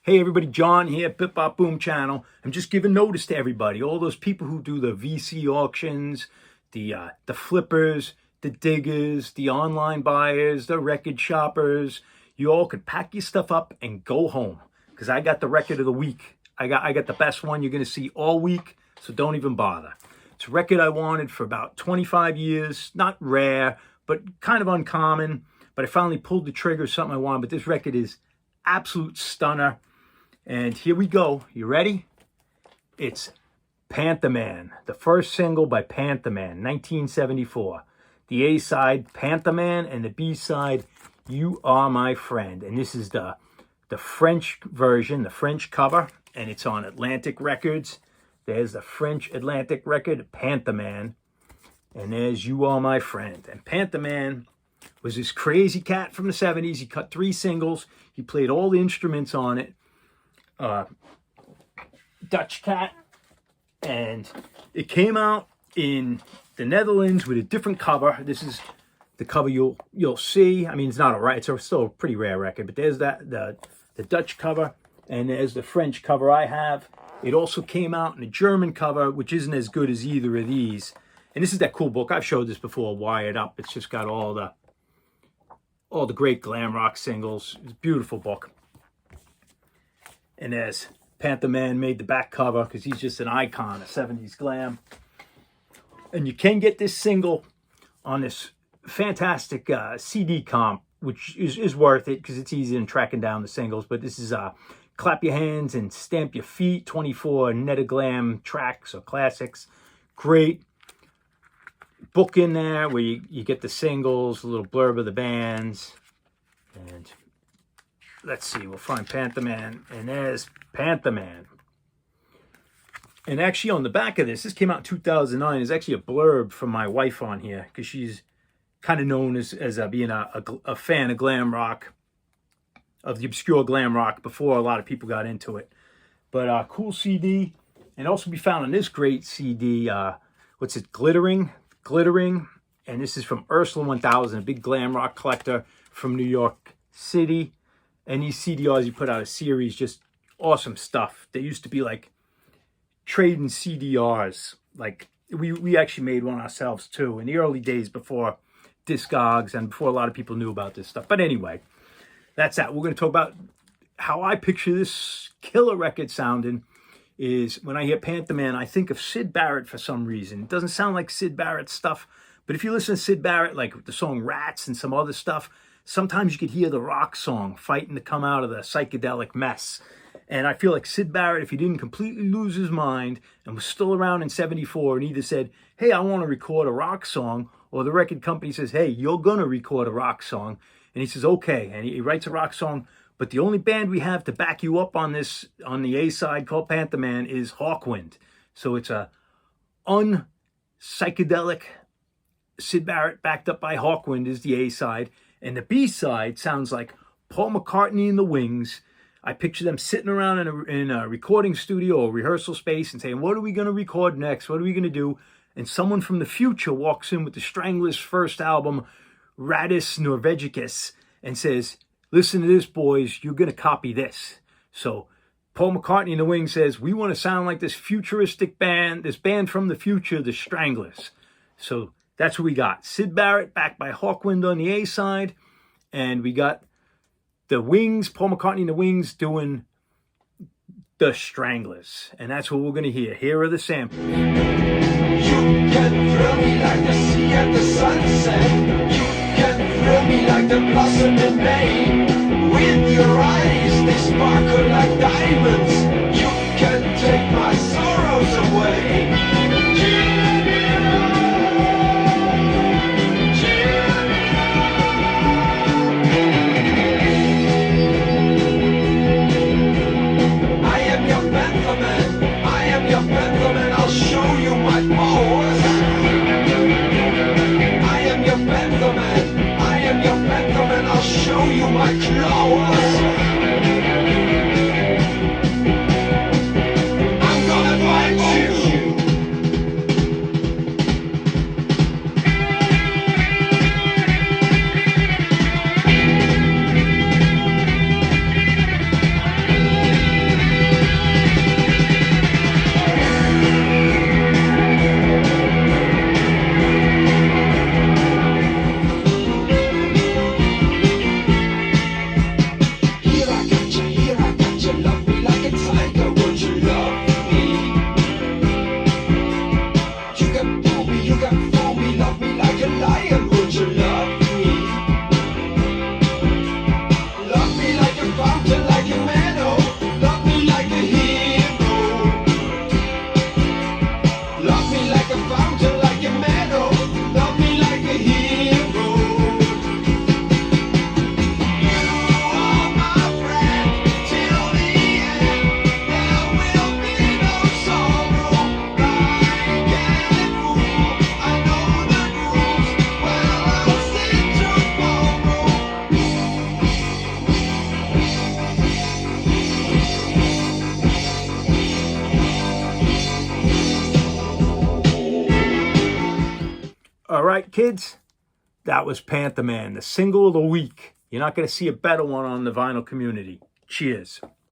Hey everybody, John here, Bip Bop Boom channel. I'm just giving notice to everybody, all those people who do the VC auctions, the flippers, the diggers, the online buyers, the record shoppers. You all could pack your stuff up and go home, because I got the record of the week. I got the best one you're going to see all week, so don't even bother. It's a record I wanted for about 25 years. Not rare, but kind of uncommon. But I finally pulled the trigger, something I wanted. But this record is absolute stunner. And here we go. You ready? It's Pantherman, the first single by Pantherman, 1974. The A-side, Pantherman, and the B-side, You Are My Friend. And this is the French version, the French cover, and it's on Atlantic Records. There's the French Atlantic record, Pantherman, and there's You Are My Friend. And Pantherman was this crazy cat from the 70s. He cut 3 singles. He played all the instruments on it. Dutch cat, and it came out in the Netherlands with a different cover. This is the cover you'll see. I mean, it's not it's still a pretty rare record, but there's the Dutch cover, and there's the French cover I have. It also came out in a German cover, which isn't as good as either of these. And this is that cool book. I've showed this before, Wired Up. It's just got all the great glam rock singles. It's a beautiful book. And as Pantherman made the back cover, because he's just an icon of 70s glam. And you can get this single on this fantastic CD comp, which is worth it because it's easy in tracking down the singles. But this is Clap Your Hands and Stamp Your Feet, 24 Netta Glam tracks or classics. Great book in there where you get the singles, a little blurb of the bands. And let's see, we'll find Pantherman, and there's Pantherman. And actually on the back of this came out in 2009, there's actually a blurb from my wife on here, because she's kind of known as being a fan of glam rock, of the obscure glam rock, before a lot of people got into it. But cool CD, and also be found on this great CD, what's it, Glittering, and this is from Ursula 1000, a big glam rock collector from New York City. And these CDRs, you put out a series, just awesome stuff. They used to be like trading CDRs. Like we actually made one ourselves too in the early days before Discogs and before a lot of people knew about this stuff. But anyway, that's that. We're going to talk about how I picture this killer record sounding. Is when I hear Pantherman, I think of Syd Barrett for some reason. It doesn't sound like Syd Barrett stuff, but if you listen to Syd Barrett, like the song Rats and some other stuff, sometimes you could hear the rock song fighting to come out of the psychedelic mess. And I feel like Syd Barrett, if he didn't completely lose his mind and was still around in 74 and either said, hey, I want to record a rock song, or the record company says, hey, you're going to record a rock song. And he says, okay. And he writes a rock song. But the only band we have to back you up on this, on the A-side called Pantherman, is Hawkwind. So it's a un-psychedelic Syd Barrett backed up by Hawkwind is the A-side. And the B-side sounds like Paul McCartney and the Wings. I picture them sitting around in a recording studio or rehearsal space and saying, what are we going to record next? What are we going to do? And someone from the future walks in with the Stranglers' first album, Radis Norvegicus, and says, listen to this, boys. You're going to copy this. So Paul McCartney and the Wings says, we want to sound like this futuristic band, this band from the future, the Stranglers. So that's what we got. Syd Barrett backed by Hawkwind on the A-side. And we got the Wings, Paul McCartney and the Wings doing the Stranglers. And that's what we're going to hear. Here are the samples. You can thrill me like the sea at the sunset. You can thrill me like the blossom in May. With your eyes, they sparkle like diamonds. You can take my sorrows away. Show you my claws. All right, kids, that was Pantherman, the single of the week. You're not going to see a better one on the vinyl community. Cheers.